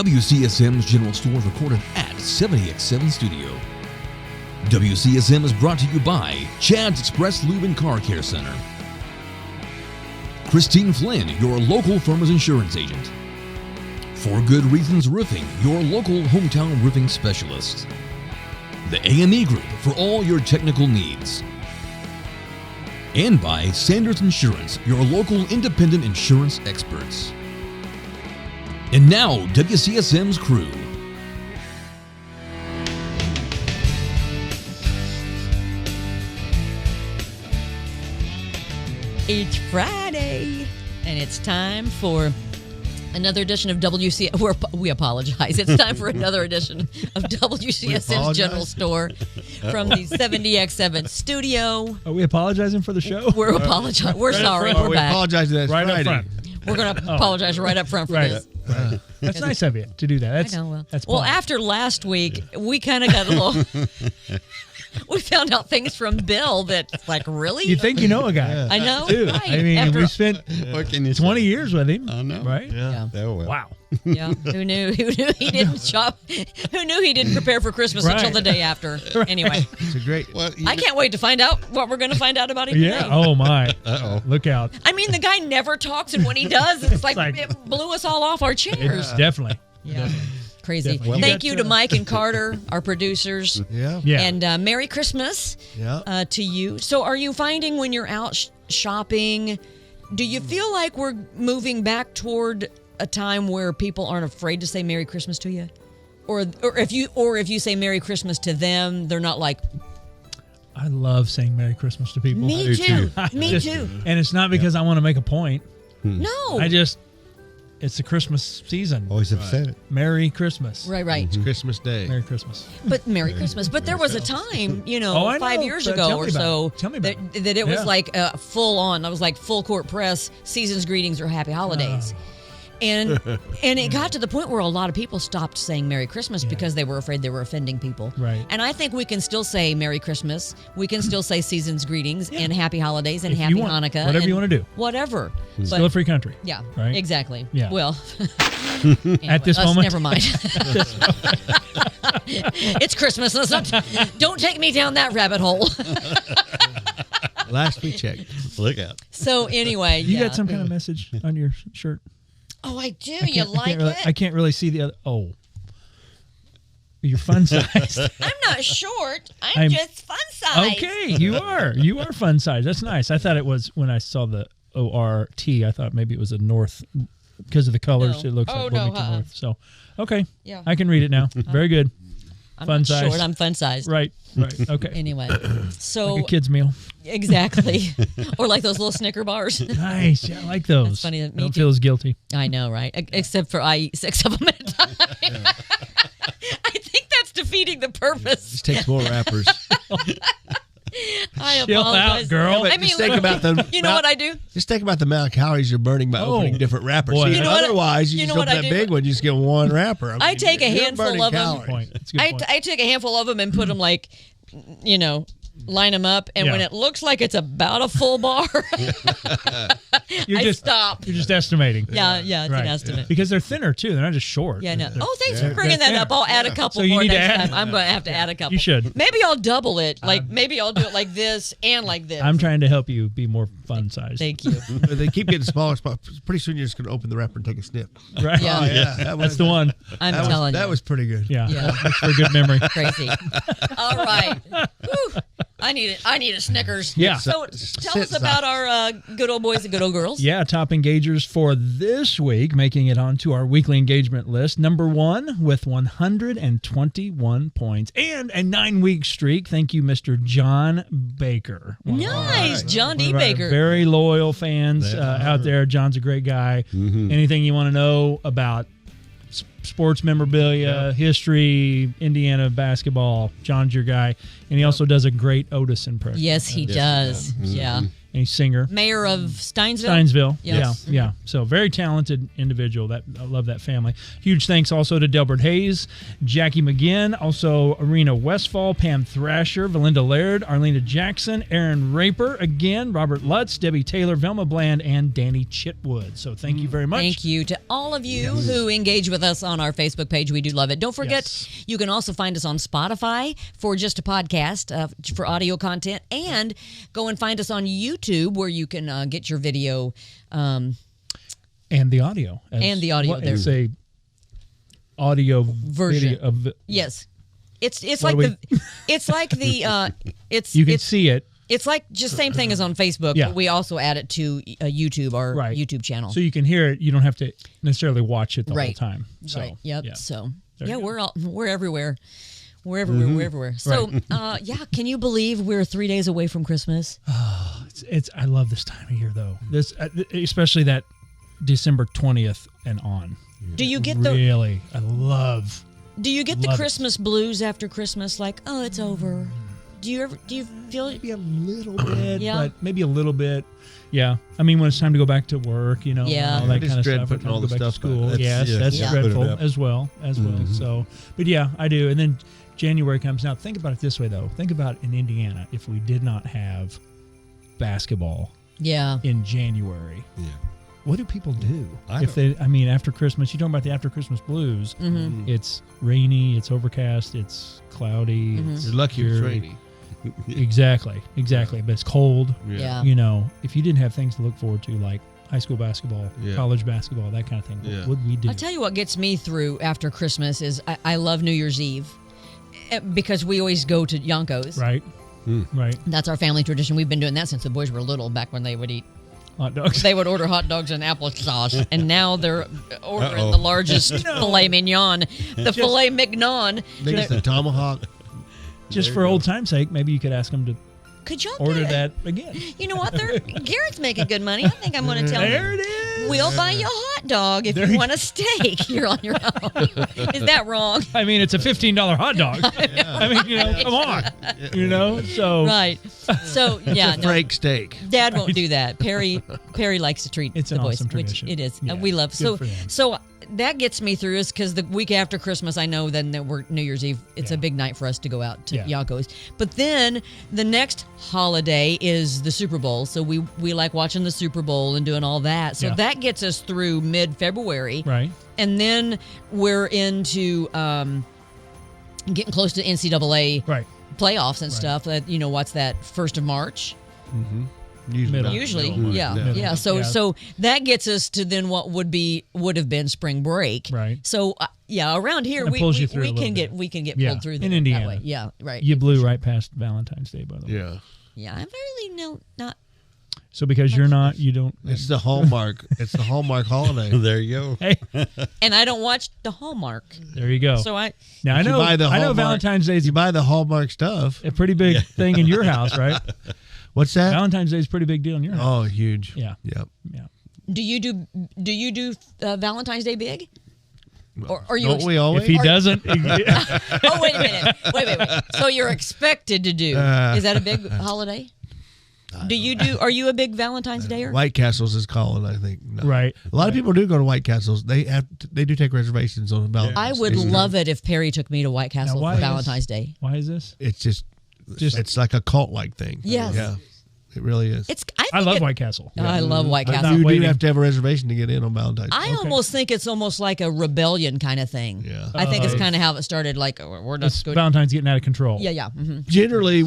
WCSM's General Store is recorded at 70X7 Studio. WCSM is brought to you by Chad's Express Lube and Car Care Center. Christine Flynn, your local Farmers Insurance agent. For Good Reasons Roofing, your local hometown roofing specialist. The AME Group for all your technical needs. And by Sanders Insurance, your local independent insurance experts. And now, WCSM's crew. It's Friday, and it's time for another edition of we apologize. It's time for another edition of WCSM's General Store from the 70X7 studio. Are we apologizing for the show? We're apologizing. We're sorry. We're we back. apologize. That's Right Friday. up front. We're going to apologize right up front for Right. this. Right. That's nice of you to do that. That's, I know. That's Well, polite. after last week, we kind of got a little... We found out things from Bill that, like, really? You think you know a guy. I know. Too. Right. I mean, After- we spent What can you 20 say? years with him. I know. Right? Yeah. Oh, well. Wow. Yeah, who knew he didn't shop? Who knew he didn't prepare for Christmas Right. until the day after? Anyway, It's a great. Well, I can't wait to find out what we're going to find out about him Yeah. today. Oh, my. Uh-oh. Look out. I mean, the guy never talks, and when he does, it's like, like- it blew us all off our chairs. It's definitely. Yeah, crazy. Definitely. Thank You you got to Mike and Carter, our producers, Yeah. Yeah. and Merry Christmas Yeah. to you. So, are you finding when you're out shopping, do you feel like we're moving back toward a time where people aren't afraid to say Merry Christmas to you? Or if you say Merry Christmas to them, they're not like, I love saying Merry Christmas to people. me too. Me Just- too. And it's not because I want to make a point. No. It's the Christmas season. Always have said it. Merry Christmas. Right. It's Christmas Day. Merry Christmas. But Merry Christmas. But there was a time, Oh, I 5 know, years but ago tell or me about so it. Tell me about that it was Yeah. like full on. I was like full court press, season's greetings or happy holidays. And it got to the point where a lot of people stopped saying Merry Christmas because they were afraid they were offending people. Right. And I think we can still say Merry Christmas. We can still say season's greetings and happy holidays and If you happy want, Hanukkah. whatever and you wanna do. Whatever. Still a free country. Yeah. Right? Exactly. Yeah. Well, At this us, moment. never mind. It's Christmas. Let's not, don't take me down that rabbit hole. Last we checked. Look out. So anyway, You yeah. got some kind of message on your shirt? Oh, I do. I You can't like really, it? I can't really see the other. Oh. You're fun sized. I'm not short. I'm I'm- just fun size. Okay, you are. You are fun size. That's nice. I thought it was when I saw the ORT. I thought maybe it was a North because of the colors. No. It looks Oh, like no, Wilmington North. So, okay. Yeah. I can read it now. Very good. I'm fun not size. short. I'm fun sized. Right. Okay. Anyway, so Like a kid's meal. exactly, or like those little Snicker bars. Nice. Yeah, I like those. That's funny. Me Don't too. feel as guilty. I know, right? Except for I eat 6 of them at a time. I think that's defeating the purpose. Just takes more wrappers. I Chill apologize. out, girl. I But mean, just think about the. you know what I do? Just think about the amount of calories you're burning by opening different wrappers. boy. See, You know what I- otherwise, you you know just what open I that do? big one, you just get one wrapper. I take a you're handful burning of them. calories. Point. That's a good point. I take a handful of them and put them like, line them up, and Yeah. when it looks like it's about a full bar, I stop. You're just estimating. Yeah, it's an estimate. Because they're thinner too. They're not just short. Yeah, no. They're- Oh, thanks for bringing that they're up. I'll add a couple So you more need to next add- time. I'm going to have to add a couple. You should. Maybe I'll double it. Like maybe I'll do it like this and like this. I'm trying to help you be more fun sized. Thank you. But they keep getting smaller. Pretty soon you're just going to open the wrapper and take a sniff. Right. Yeah. Oh, yeah. That's the one. I'm telling That you. was pretty good. Yeah. Yeah. That's for good memory. Crazy. All right. Whew. I need a Snickers. Yeah. So tell Sit us about our good old boys and good old girls. Yeah, top engagers for this week, making it onto our weekly engagement list. Number 1 with 121 points and a 9-week streak. Thank you, Mr. John Baker. Nice, John D. One of our Baker. very loyal fans out there. John's a great guy. Anything you want to know about sports memorabilia, history, Indiana basketball, John's your guy. And he also does a great Otis impression. Yes, he does. Yeah. a singer. Mayor of Steinsville. Steinsville. Yes. Yeah. So very talented individual. I love that family. Huge thanks also to Delbert Hayes, Jackie McGinn, also Arena Westfall, Pam Thrasher, Valinda Laird, Arlena Jackson, Aaron Raper, again, Robert Lutz, Debbie Taylor, Velma Bland, and Danny Chitwood. So thank you very much. Thank you to all of you who engage with us on our Facebook page. We do love it. Don't forget, you can also find us on Spotify for just a podcast for audio content, and go and find us on YouTube where you can get your video and the audio. There. It's a audio version. Video of, yes, it's like you can see it. It's like just same thing as on Facebook, but we also add it to YouTube, our YouTube channel. So you can hear it. You don't have to necessarily watch it the whole time. So, right. Yep. Yeah. So There we're everywhere. We're everywhere. We're everywhere. So can you believe we're 3 days away from Christmas? It's I love this time of year though. This especially that December 20th and on. Do you get really? I love. Do you get the Christmas blues after Christmas? Like, oh, it's over. Do you feel maybe a little bit? Yeah. But maybe a little bit. Yeah. I mean, when it's time to go back to work, all that kind of stuff. Putting all the go back to stuff school. back. That's dreadful as well. Mm-hmm. So, but yeah, I do. And then January comes out. Think about it this way, though. Think about in Indiana if we did not have basketball. In January. Yeah. What do people do after Christmas? You talking about the after Christmas blues? Mm-hmm. It's rainy. It's overcast. It's cloudy. Mm-hmm. It's You're lucky it's rainy. Exactly. But it's cold. Yeah. If you didn't have things to look forward to, like high school basketball, college basketball, that kind of thing, what would we do? I'll tell you what gets me through after Christmas is I love New Year's Eve because we always go to Yanko's. Right. Right. That's our family tradition. We've been doing that since the boys were little, back when they would eat hot dogs. They would order hot dogs and applesauce, and now they're ordering the largest filet mignon, filet mignon. There's the tomahawk. Just for old time's sake, maybe you could ask them to could y'all order that again. You know what? Garrett's making good money. I think I'm going to tell him. There it is. We'll buy you a hot dog if you want a steak. You're on your own. Is that wrong? I mean, it's a $15 hot dog. I mean, come on. So right. So yeah, Frank steak. Dad won't do that. Perry likes to treat it's the an boys, awesome tradition. which it is. Yeah, we love. good So that gets me through is because the week after Christmas, I know then that we're New Year's Eve. It's a big night for us to go out to Yanko's. But then the next holiday is the Super Bowl. So we like watching the Super Bowl and doing all that. So that gets us through mid-February. Right. And then we're into getting close to NCAA playoffs and stuff. What's that? 1st of March? Mm-hmm. Usually, yeah. So that gets us to then what would have been spring break. Right. So around here we can get pulled through in Indiana. That way. Yeah, right. You blew right past Valentine's Day, by the way. Yeah. Yeah, I'm really not. So because you're not, you don't. It's the Hallmark. It's the Hallmark holiday. There you go. Hey, and I don't watch the Hallmark. There you go. So I know Valentine's Day is you buy the Hallmark stuff. A pretty big thing in your house, right? What's that? Valentine's Day is a pretty big deal in your house. Oh, huge. Yeah. Yep. Yeah. Do you do Valentine's Day big? Or are you? Don't we always? If he doesn't, oh wait a minute. Wait. So you're expected to do? Is that a big holiday? Are you a big Valentine's Dayer? White Castles is calling, I think. No. Right. A lot of people do go to White Castles. They do take reservations on Valentine's Day. I would love it if Perry took me to White Castle for Valentine's Day. Why is this? It's just it's like a cult-like thing. Yes. Yeah. It really is. I love White Castle. I love White Castle. You do have to have a reservation to get in on Valentine's Day. I almost think it's almost like a rebellion kind of thing. Yeah. I think it's kind of how it started. Like we're not going. Valentine's getting out of control. Yeah. Mm-hmm. Generally,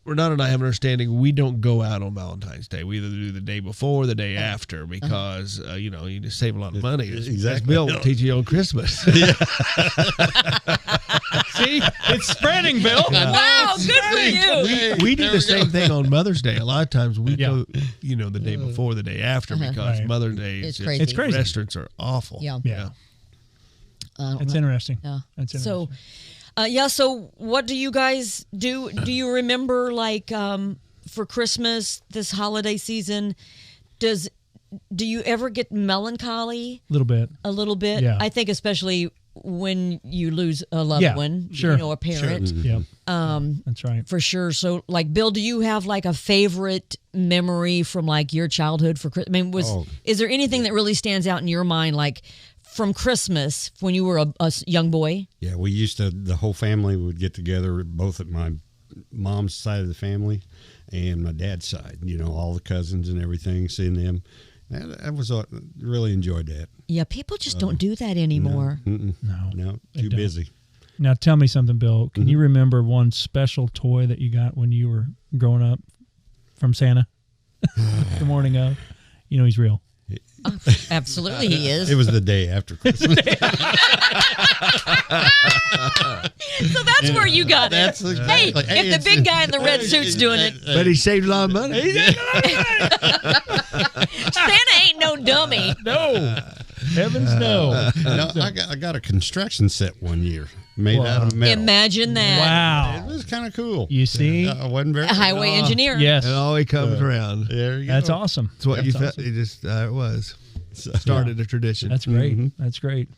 Renata and I have an understanding we don't go out on Valentine's Day. We either do the day before or the day after because you just save a lot of money. Exactly. Bill will teach you on Christmas. See, it's spreading, Bill. Wow, good for you. We do the same thing on Mother's Day. A lot of times we go, the day before, the day after, because Mother's Day is crazy. It's crazy. Restaurants are awful. Yeah. It's interesting. Yeah. That's interesting. So, so what do you guys do? Do you remember, like, for Christmas, this holiday season, do you ever get melancholy? A little bit. A little bit? Yeah. I think especially when you lose a loved Yeah, one, sure. you know, a parent. Yep. That's right. For sure. So, like, Bill, do you have like a favorite memory from like your childhood for Christmas? I mean, is there anything that really stands out in your mind, like from Christmas when you were a young boy? Yeah, we used to, the whole family would get together, both at my mom's side of the family and my dad's side, you know, all the cousins and everything, seeing them. That was, really enjoyed that. Yeah, people just don't do that anymore. No, too busy. Now tell me something, Bill. Can you remember one special toy that you got when you were growing up from Santa? The morning of? You know he's real. Absolutely, he is. It was the day after Christmas. So that's where you got That's it. exactly. Hey, if the big guy in the red suit's doing it, But he saved a lot of money. Santa ain't no dummy. No. Heavens no. No, I got a construction set one year made out of metal. Imagine that. It Wow. was kind of cool. You see? I wasn't very A highway engineer. Yes. It always comes around. There you That's go. awesome. That's what you That's felt. awesome. It just it was started a tradition. That's great. That's great.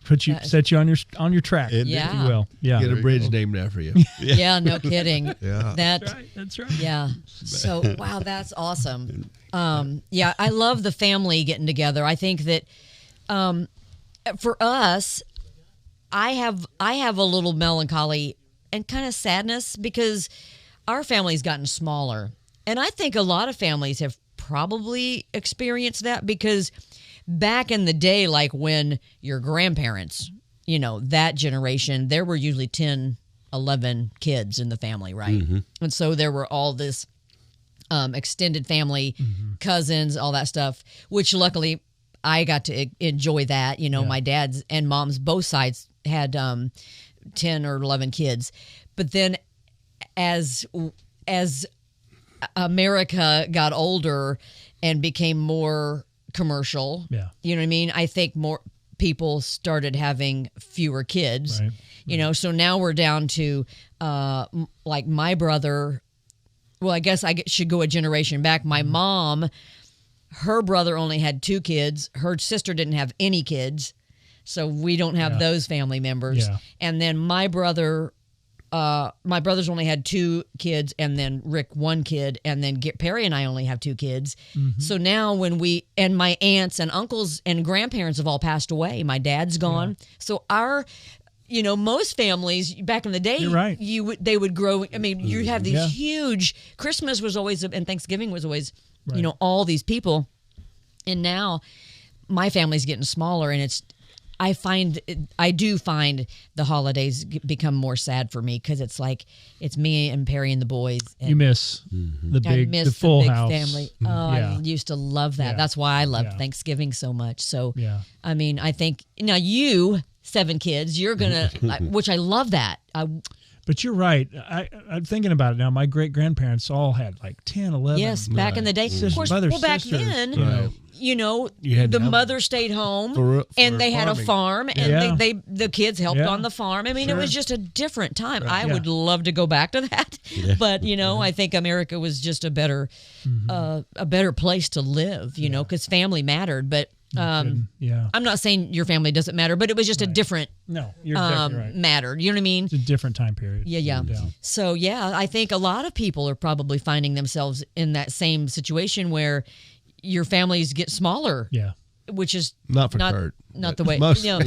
Set you on your track, It if Yeah. you will. Yeah. Get a bridge named after you. Yeah, no kidding. Yeah. That's right. That's right. Yeah. So, wow, that's awesome. Yeah, I love the family getting together. I think that for us, I have a little melancholy and kind of sadness because our family's gotten smaller. And I think a lot of families have probably experienced that because back in the day, like when your grandparents, you know, that generation, there were usually 10, 11 kids in the family, right? And so there were all this extended family, cousins, all that stuff, which luckily I got to enjoy that. You know, my dad's and mom's, both sides had 10 or 11 kids. But then as America got older and became more commercial, you know what I mean? I think more people started having fewer kids, Right. you know, so now we're down to like my brother. Well, I guess I should go a generation back. My mom, her brother only had 2 kids. Her sister didn't have any kids. So we don't have those family members. Yeah. And then my brothers only had 2 kids, and then Rick 1 kid, and then Perry and I only have 2 kids. So now and my aunts and uncles and grandparents have all passed away. My dad's gone. So you know, most families back in the day, You're right. they would grow. I mean, you have these huge. Christmas was always, and Thanksgiving was always, you know, all these people. And now, my family's getting smaller, and I do find the holidays become more sad for me because it's like it's me and Perry and the boys. And You miss the full big house. family. Oh, Yeah. I used to love that. Yeah. That's why I love Yeah. Thanksgiving so much. So, Yeah. I mean, I think now 7 kids, you're gonna, which I love that. But you're right. I'm thinking about it now. My great grandparents all had like 10, 11. Yes, back in the day. Of course, Brothers, well, back sisters, then, Right. you know, You had the to have mother stayed home for and they had a farming. farm, and Yeah. the kids helped Yeah. on the farm. I mean, it was just a different time. I Yeah. would love to go back to that, but you know, I think America was just a better place to live. You know, because family mattered. But Yeah. I'm not saying your family doesn't matter, but it was just a different No, you're exactly right. mattered. You know what I mean? It's a different time period. Yeah. So, yeah, I think a lot of people are probably finding themselves in that same situation where your families get smaller. Yeah. Which is Not for Kurt, Not the but way. most- No,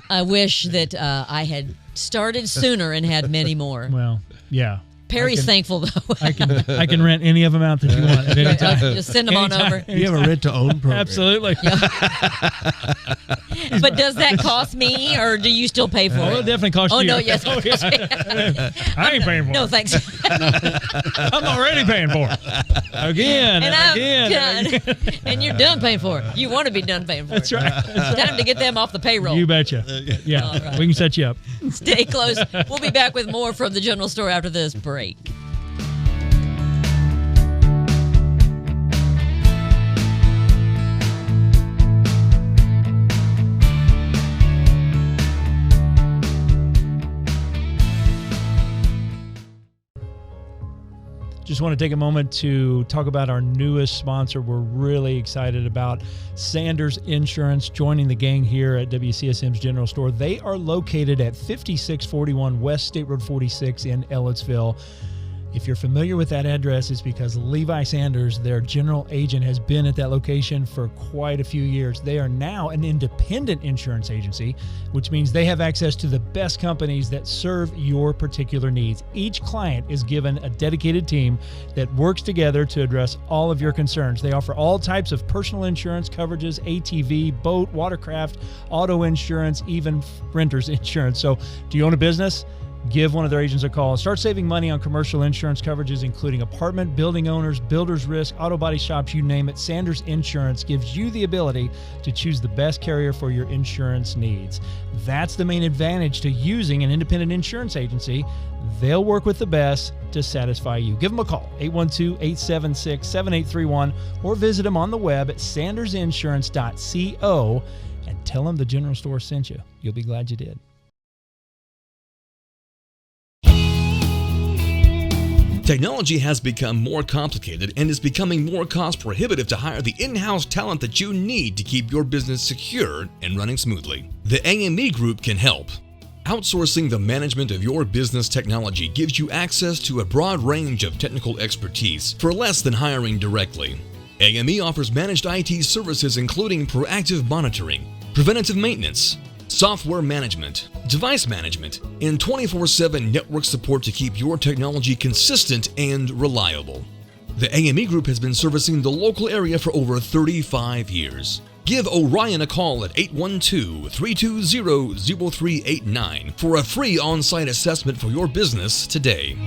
I wish that I had started sooner and had many more. Well, yeah. Perry's thankful, though. I can rent any of them out that you want at any time. Just send them on over. You have a rent to own program. Absolutely. But does that cost me, or do you still pay for Well, it? it definitely costs Oh, you. no, yes. Oh, yeah. I ain't paying for No, it. thanks. I'm already paying for it. Again And and I'm again. done. And you're done paying for it. You want to be done paying for That's it. right. That's right. Time to get them off the payroll. You betcha. Yeah. All right. We can set you up. Stay close. We'll be back with more from the General Store after this break. Just just want to take a moment to talk about our newest sponsor we're really excited about, Sanders Insurance, joining the gang here at WCSM's General Store. They are located at 5641 West State Road 46 in Ellettsville. If you're familiar with that address, it's because Levi Sanders, their general agent, has been at that location for quite a few years. They are now an independent insurance agency, which means they have access to the best companies that serve your particular needs. Each client is given a dedicated team that works together to address all of your concerns. They offer all types of personal insurance coverages, ATV, boat, watercraft, auto insurance, even renter's insurance. So, do you own a business? Give one of their agents a call and start saving money on commercial insurance coverages, including apartment, building owners, builder's risk, auto body shops, you name it. Sanders Insurance gives you the ability to choose the best carrier for your insurance needs. That's the main advantage to using an independent insurance agency. They'll work with the best to satisfy you. Give them a call, 812-876-7831, or visit them on the web at sandersinsurance.co and tell them the General Store sent you. You'll be glad you did. Technology has become more complicated and is becoming more cost prohibitive to hire the in-house talent that you need to keep your business secure and running smoothly. The AME Group can help. Outsourcing the management of your business technology gives you access to a broad range of technical expertise for less than hiring directly. AME offers managed IT services including proactive monitoring, preventative maintenance, software management, device management, and 24/7 network support to keep your technology consistent and reliable. The AME Group has been servicing the local area for over 35 years. Give Orion a call at 812-320-0389 for a free on-site assessment for your business today.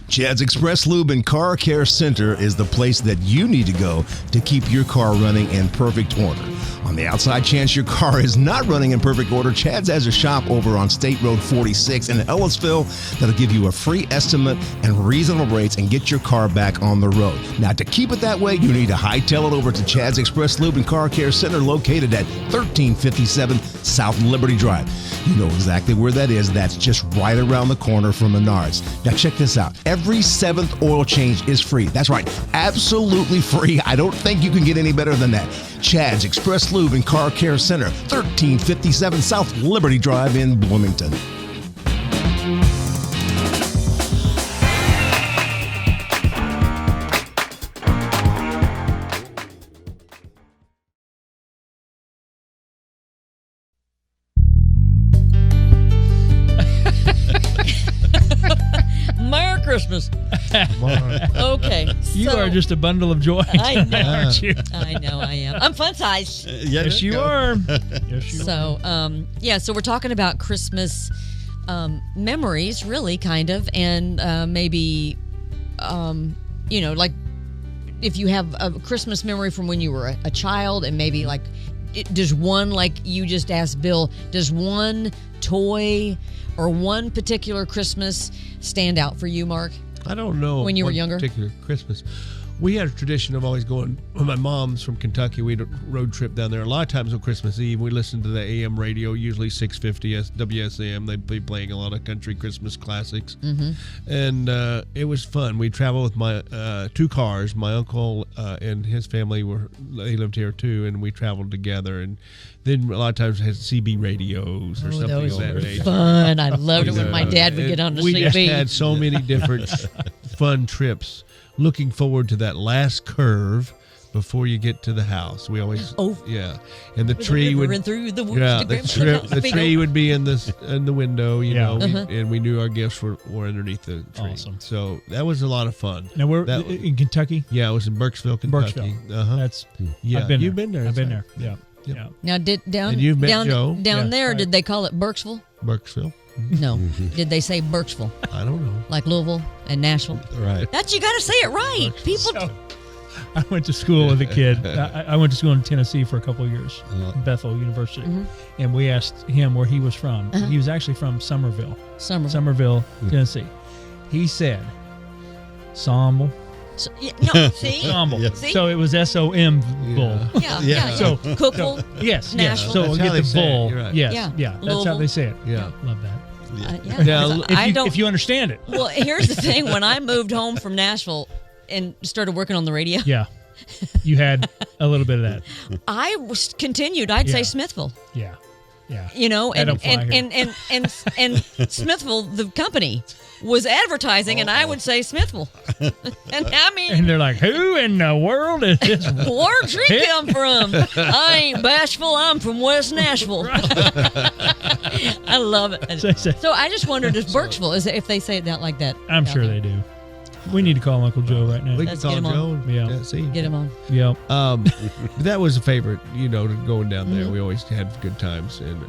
Chad's Express Lube and Car Care Center is the place that you need to go to keep your car running in perfect order. On the outside chance your car is not running in perfect order, Chad's has a shop over on State Road 46 in Ellettsville that'll give you a free estimate and reasonable rates and get your car back on the road. Now, to keep it that way, you need to hightail it over to Chad's Express Lube and Car Care Center located at 1357 South Liberty Drive. You know exactly where that is. That's just right around the corner from Menards. Now, check this out. Every 7th oil change is free. That's right, absolutely free. I don't think you can get any better than that. Chad's Express Lube and Car Care Center, 1357 South Liberty Drive in Bloomington. Merry Christmas. Okay. You so- are just a bundle of joy, I know. aren't you? I know I am. I'm fun sized. Yes, you are. Yes, you are. So, so we're talking about Christmas memories, really, kind of, and maybe, like if you have a Christmas memory from when you were a child, and maybe like, does one, like you just asked Bill, does one toy or one particular Christmas stand out for you, Mark? I don't know. When you were one younger? particular Christmas. We had a tradition of always going, when my mom's from Kentucky, we'd road trip down there. A lot of times on Christmas Eve, we listened to the AM radio, usually 650 WSAM. They'd be playing a lot of country Christmas classics. Mm-hmm. And it was fun. We'd travel with my 2 cars. My uncle and his family, they lived here too, and we traveled together. And then a lot of times had CB radios or something those of that were nature. fun. I loved it when my dad would get on the We CB. just had so many different fun trips. Looking forward to that last curve before you get to the house. We always, and the tree would, through the woods the tree would be in the window, you know, Uh-huh. and we knew our gifts were underneath the tree. Awesome. So that was a lot of fun. Now we're That- in Kentucky. Yeah, it was in Burkesville, Kentucky. Burkesville. Uh-huh. That's Yeah, I've been you've there. been there. I've been that's there. right. Yeah. Yep. Yeah. Now, down And you've met Joe. down Yeah, there, right. did they call it Burkesville? Burkesville. No. Did they say Burkesville, I don't know. like Louisville and Nashville? Right. That's, you got to say it right. People. So, I went to school with a kid. I went to school in Tennessee for a couple of years, Bethel University, and we asked him where he was from. He was actually from Somerville, Summer. Tennessee. He said, Sommel, So, no, see? Somble. Yeah. See? So it was SOM bull. Yeah. So- Cookville. Yes, yes. Nashville. So That's we'll how get they the say it, bull. you're right. Yes, Yeah. yeah. That's how Louisville. they say it. Yeah. Love that. Yeah, Now, 'cause If I you, don't. if you understand it. Well, here's the thing. When I moved home from Nashville and started working on the radio, Yeah. You had a little bit of that. I continued. I'd say Yeah. Smithville. Yeah. Yeah. You know, That and don't fly and, here. and Smithville, the company, was advertising, and I would say Smithville. And I mean, And they're like, who in the world is this? where'd you come from? I ain't bashful. I'm from West Nashville. I love it. So I just wondered if Burkesville is if they say it that like that. I'm sure they do. We need to call Uncle Joe right now. We can Let's call get him Joe. on. Yeah. See. Get him on. Yep. But that was a favorite, going down Mm-hmm. there. We always had good times and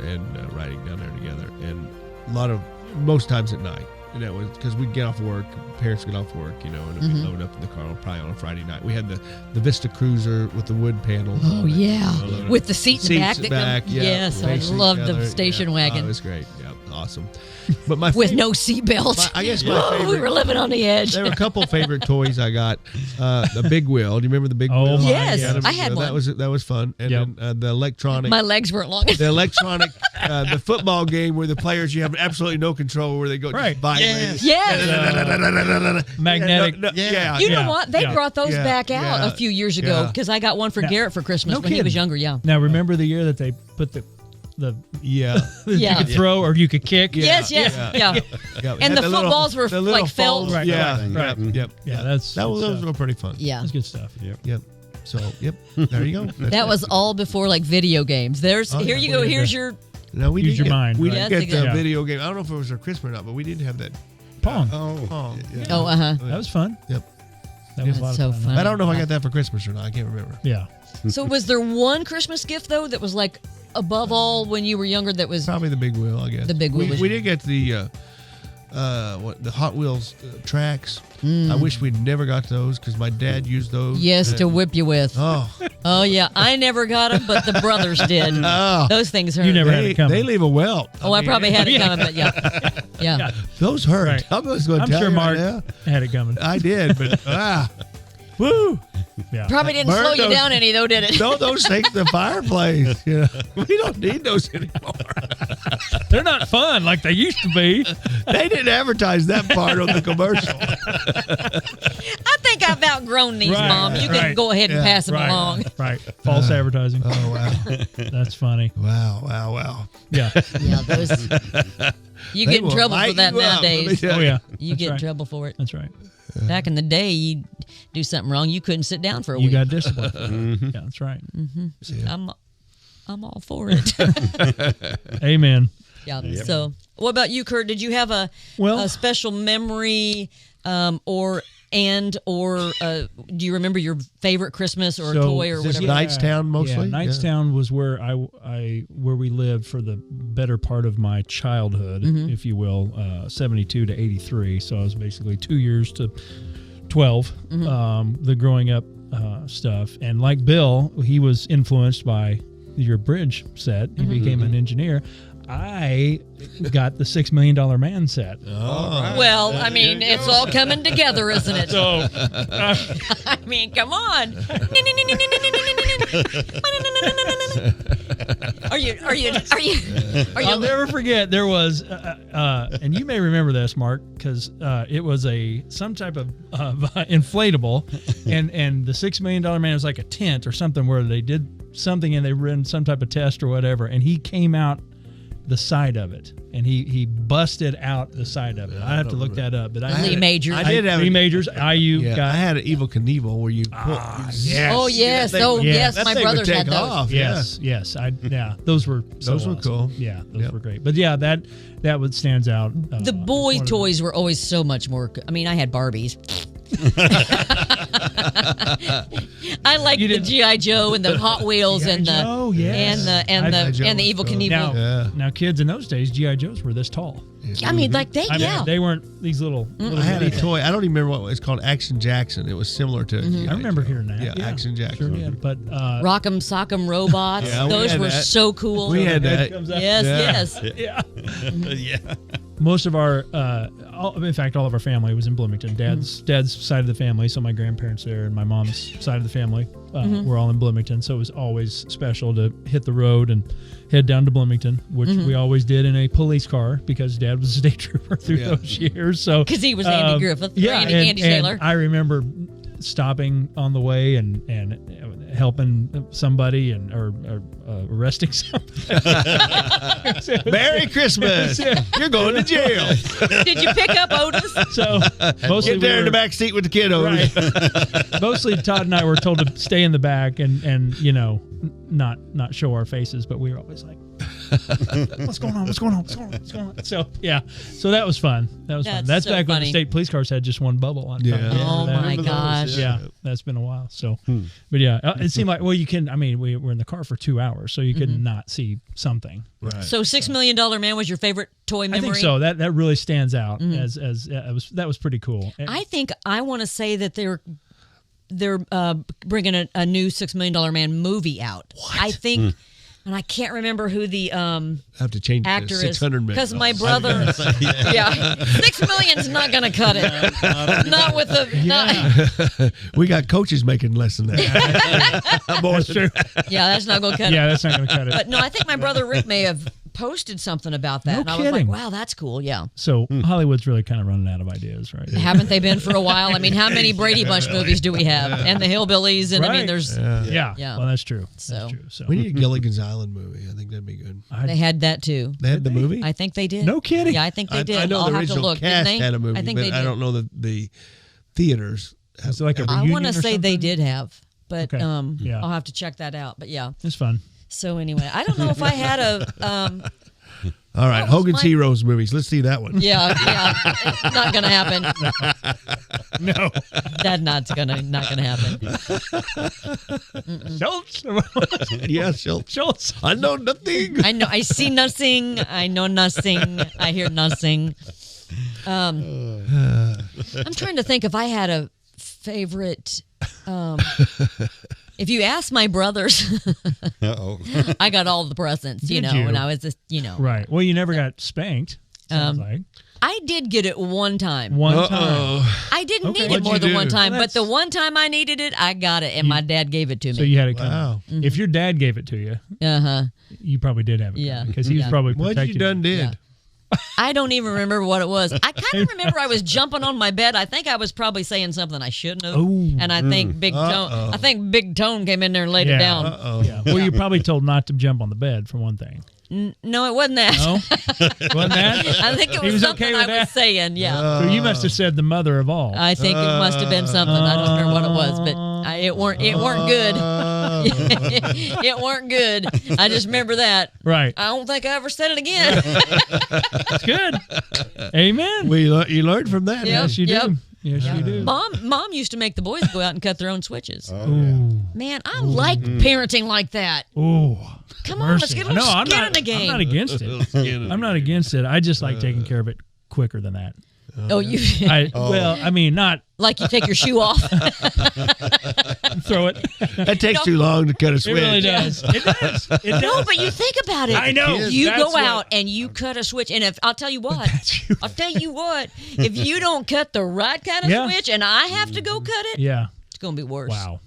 riding down there together, and most times at night. And that was because we'd get off work, parents get off work, and we'd load up in the car probably on a Friday night. We had the Vista Cruiser with the wood panels. Oh on it, yeah, load up. with the seat in the back. Seats that back, come- yeah. Yes, I Facing loved each the other, station yeah. wagon Oh, it was great. Yeah, awesome. But my with favorite- no seatbelt. I guess my Oh, we favorite. were living on the edge. There were a couple favorite toys I got. The big wheel. Do you remember the big Oh, wheel? my Yes, God. I had That one. was fun. And Yep. then the electronic. My legs weren't long enough. The electronic, the football game where the players you have absolutely no control where they go Right. just violate. Yes. Magnetic. Yeah. You know Yeah, what? They yeah, brought those yeah, back out yeah, a few years ago yeah. because I got one for Yeah. Garrett for Christmas No when he was kidding. younger. Yeah. Now, remember the year that they put the Yeah. you Yeah. could throw or you could kick? Yes. Yeah. Yeah. And the little- footballs were the little like felt. fold- Right, Yeah. right, right. Yep. Yeah, that's that was good those stuff. were pretty fun. Yeah. That's good stuff. Yep. So there you go. That was all before like video games. There's Oh, here yeah, you we go. did Here's that. your No, we Use did your get, mind, We right. did That's get the exactly- video game. I don't know if it was our Christmas or not, but we did have that. Pong. Pong. Yeah. oh That was fun. Yep. That was a lot That's of so fun. fun. I don't know if I got that for Christmas or not. I can't remember. Yeah. So was there one Christmas gift though that was like above all when you were younger that was Probably the big wheel, I guess. The big wheel was- We did get the the Hot Wheels tracks. I wish we'd never got those because my dad used those. yes and- to whip you with? Oh, Oh yeah, I never got them, but the brothers did. oh. Those things hurt. You never had it coming. They leave a welt. Oh, I mean, probably had it coming, but yeah. Yeah. Those hurt. Right. I'm just going to I'm tell sure you Mark right now. had it coming. I did, but woo! Yeah. Probably didn't Burn slow you those- down any though, did it? Throw those things in the fireplace. Yeah. We don't need those anymore. They're not fun like they used to be. They didn't advertise that part on the commercial. I think I've outgrown these, Right, Mom. You can right. go ahead and Yeah, pass them Right. along. Right. False advertising. Oh wow! That's funny. Wow! Yeah. Yeah, those. You They get in will trouble light for that you up, let me nowadays. tell Oh, yeah. You That's get in right. trouble for it. That's right. Back in the day, you do something wrong, you couldn't sit down for a You week. got discipline. Yeah, that's right. I'm all for it. Amen. Yeah. So, what about you, Kurt? Did you have a special memory, or do you remember your favorite Christmas or So, toy or Is this whatever? Knightstown mostly? Yeah, Knightstown was where where we lived for the better part of my childhood, if you will, 72 to 83. So I was basically 2 years to 12, the growing up stuff. And like Bill, he was influenced by your bridge set. He became an engineer. I got the $6 Million Man set. Well, I mean, it's all coming together, isn't it? So I mean, come on. Are you? I'll never forget there was, and you may remember this, Mark, because it was some type of inflatable, and the $6 Million Man was like a tent or something where they did something and they ran some type of test or whatever, and he came out the side of it, and he busted out the side of it. I have to look that up, but Lee Majors. I did have Lee a- Majors, IU Yeah, guy. I had an Evil Knievel where you pull. Yes. Oh yes. That thing Oh would- yes. that My thing would brothers had take those. off. Yes, yes, those were Those were awesome. cool. Yeah, those Yep. were great. But yeah, that would stands out. The boy one of toys were always so much more. I mean, I had Barbies. I like You the didn't- GI Joe and the Hot Wheels G.I. and the Joe, yes. and G.I. the Joe and the was Evil cool. Knievel. Now, Yeah. now, kids in those days, GI Joes were this tall. I mean, like they I mean, yeah. they weren't these little. I had a toy. I don't even remember what it's called. Action Jackson. It was similar to. Mm-hmm. I remember hearing that. Yeah, Action Jackson. Sure did. But Rock'em Sock'em robots. Yeah, we those had were that. so cool. We had head that. comes out. Yes, Yeah. yes. Yeah. Yeah. most of our, in fact, all of our family was in Bloomington. Dad's side of the family, so my grandparents there, and my mom's side of the family were all in Bloomington. So it was always special to hit the road and head down to Bloomington, which we always did in a police car because Dad was a state trooper through those years. So Because he was Andy Griffith, yeah, Andy Sailor. And I remember stopping on the way and helping somebody or arresting somebody. Merry Christmas! You're going to jail. Did you pick up Otis? So mostly Get there in the back seat with the kiddos. Right. Mostly Todd and I were told to stay in the back and not show our faces, but we were always like, what's going on? So so that was fun. That's so back when funny. the state police cars had just one bubble on top. Yeah. Oh Remember my that? gosh. Yeah, that's been a while. So, but yeah, it seemed like, well, you can. I mean, we were in the car for 2 hours, so you could not see something. Right. So $6 Million Man was your favorite toy memory? I think so. That really stands out as that was pretty cool. I think I want to say that they're bringing a new $6 Million Man movie out. What? I think, and I can't remember who the I have to change actor to is 600 million. because my brother, $6 million's not going to cut it. Not with the. We got coaches making less than that. That's true. Yeah, that's not going to cut Yeah, it. that's not going to cut it. But no, I think my brother Rick may have posted something about that, No and I was like, kidding. "Wow, that's cool." Yeah. So Hollywood's really kind of running out of ideas, right? Haven't they been for a while? I mean, how many Brady Bunch movies do we have? And the Hillbillies, and I mean, Right. there's Yeah. Yeah. Well, that's true. So- That's true. So We need a Gilligan's Island movie. I think that'd be good. they had that too. They had the movie? I think they did. No kidding. Yeah, I think they did. I know I'll the have to original look. cast Didn't they? had a movie, I think but they did. I don't know the theaters. Is it like a I reunion want to or say they something? did have, but Okay. Yeah. I'll have to check that out. But yeah. It's fun. So anyway, I don't know if I had a All right, was Hogan's my- Heroes movies. Let's see that one. yeah. It's not gonna happen. No. That's not gonna happen. Schultz. Yeah, Schultz. I know nothing. I know. I see nothing. I know nothing. I hear nothing. I'm trying to think if I had a favorite. If you ask my brothers, Uh-oh. I got all the presents. You Did know, you? when I was just, Right. Well, you never got spanked. Sounds like I did get it one time. one time. I didn't Okay. need it What'd more you than do? one time, Well, but the one time I needed it, I got it, and my dad gave it to So me. you had it coming. Wow. If your dad gave it to you, You probably did have it. Yeah. Because he was Yeah. probably What protecting you done did? Yeah. I don't even remember what it was. I kind of remember I was jumping on my bed. I think I was probably saying something I shouldn't have. Ooh. And I think Big Tone. I think Big Tone came in there and laid Yeah. it down. Uh-oh. Yeah. Well, you probably told not to jump on the bed for one thing. No, it wasn't that. No, wasn't that? I think it He was, was something okay with I was that? saying. Yeah. So you must have said the mother of all. I think it must have been something. I don't remember what it was, but it weren't good. It weren't good. I just remember that. Right. I don't think I ever said it again. That's good. Amen. You learned from that. Yep. huh? Yes, you Yep. do. Yes, you do. Mom used to make the boys go out and cut their own switches. Ooh. Man, I like parenting like that. Ooh. Come on, let's get a little skin in the game. I'm not against it. I'm not against it. I just like taking care of it quicker than that. Oh, you Well, I mean, not like you take your shoe off. throw it. That takes too long to cut a It switch. really does. It does. It does. No, but you think about it. I know. You That's go what- out and you cut a switch, and if I'll tell you what, if you don't cut the right kind of Yeah. switch, and I have to go cut it, Yeah. it's gonna be worse. Wow.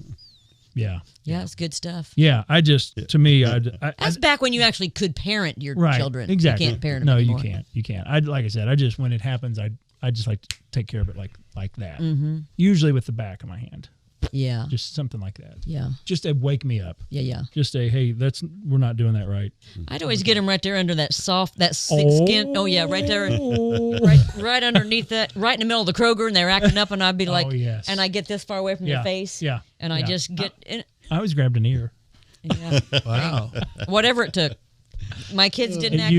Yeah. Yeah, it's good stuff. Yeah. To me, That's back when you actually could parent your right. children. Exactly. You can't parent No, them anymore. you can't. You can't. Like I said, when it happens, I just like to take care of it like that. Mm-hmm. Usually with the back of my hand, Yeah. just something like that. Yeah. Just to wake me up. Yeah. Just say, hey, we're not doing that right. I'd always get them right there under that skin. Oh yeah, right there, right underneath that, right in the middle of the Kroger, and they're acting up, and I'd be like, yes. and I get this far away from Yeah. their face, Yeah. and I Yeah. just get in, I always grabbed an ear. yeah, Wow. whatever it took. My kids didn't It act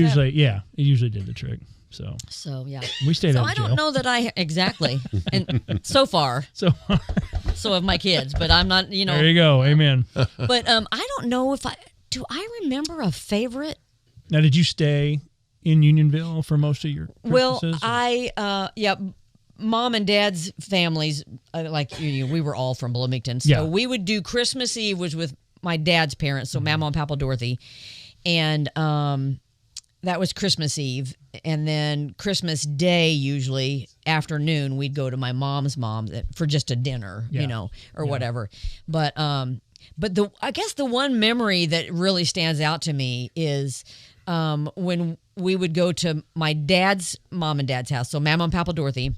usually did the trick. So up, so yeah. we stayed So out I of jail. don't know that I exactly, and so far, So so have my kids, but I'm not, there you go. Amen. But I don't know if I remember a favorite. Now, did you stay in Unionville for most of your Well, Christmases, or- Mom and Dad's families, we were all from Bloomington. So Yeah. we would do Christmas Eve was with my dad's parents, so Mama and Papa Dorothy. And that was Christmas Eve. And then Christmas Day, usually afternoon, we'd go to my mom's for just a dinner, Yeah. or whatever. But I guess the one memory that really stands out to me is when we would go to my dad's mom and dad's house. So Mama and Papa Dorothy.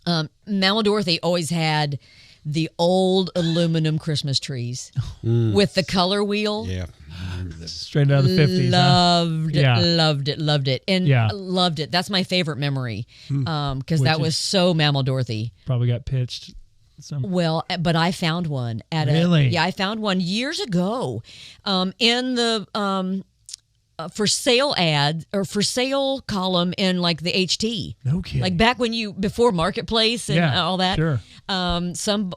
Mama Dorothy always had the old aluminum Christmas trees with the color wheel. Yeah. I remember this. Straight out of the 50s. Loved it, Yeah. loved it, and Yeah. loved it. That's my favorite memory because that Which was so Mama Dorothy. Probably got pitched. Well, but I found one at Really? I found one years ago, in the for sale ad or for sale column in like the HT. No kidding. Like back when before Marketplace and all that. Sure. Some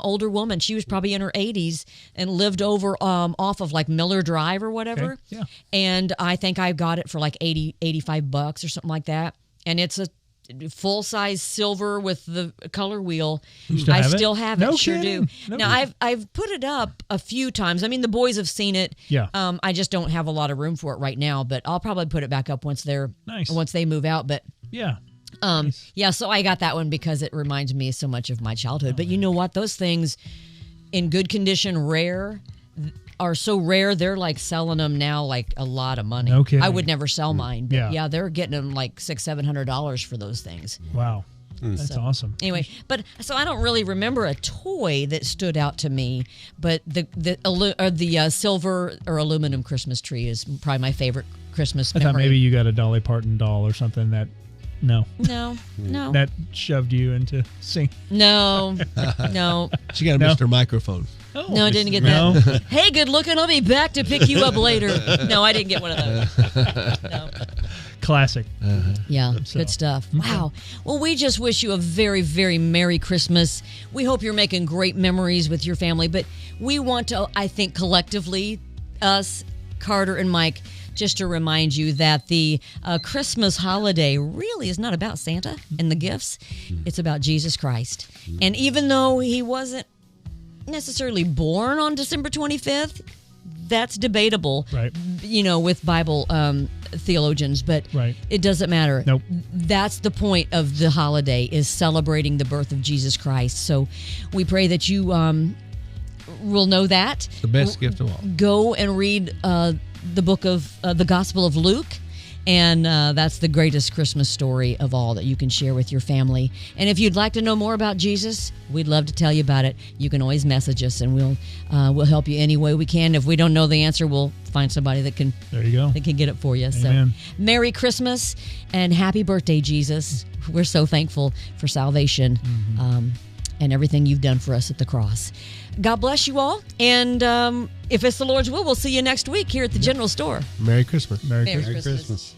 older woman, she was probably in her 80s and lived over off of like Miller Drive or whatever. Okay, yeah. And I think I got it for like $85 or something like that. And it's a full size silver with the color wheel. still I have it? still have it. No Sure kidding. do. No Now kidding. I've put it up a few times. I mean, the boys have seen it. Yeah. I just don't have a lot of room for it right now, but I'll probably put it back up once Nice. they move out. But Yeah. yeah, so I got that one because it reminds me so much of my childhood. But you know what? Those things in good condition, are so rare. They're like selling them now like a lot of money. No kidding. I would never sell mine. But Yeah. yeah, they're getting them like $600-700 for those things. Wow. That's awesome. Anyway, but so I don't really remember a toy that stood out to me, but the silver or aluminum Christmas tree is probably my favorite Christmas I memory. thought maybe you got a Dolly Parton doll or something that. No. No. That shoved you into sing. No. She got a No. Mr. Microphone. No, I didn't get No. that. Hey, good looking. I'll be back to pick you up later. No, I didn't get one of those. No. Classic. Yeah, good stuff. Wow. Well, we just wish you a very, very Merry Christmas. We hope you're making great memories with your family, but we want to, I think, collectively, us, Carter and Mike, just to remind you that the Christmas holiday really is not about Santa and the gifts. It's about Jesus Christ. And even though he wasn't necessarily born on December 25th, that's debatable, Right. With Bible theologians, but Right. it doesn't matter. Nope. That's the point of the holiday, is celebrating the birth of Jesus Christ. So we pray that you will know that. The best gift of all. Go and read the book of the Gospel of Luke. And that's the greatest Christmas story of all that you can share with your family. And if you'd like to know more about Jesus, we'd love to tell you about it. You can always message us, and we'll help you any way we can. If we don't know the answer, we'll find somebody that can There you go. get it for you. Amen. So, Merry Christmas and happy birthday, Jesus. We're so thankful for salvation and everything you've done for us at the cross. God bless you all. And if it's the Lord's will, we'll see you next week here at the General Store. Merry Christmas. Merry Merry Christmas. Merry Christmas.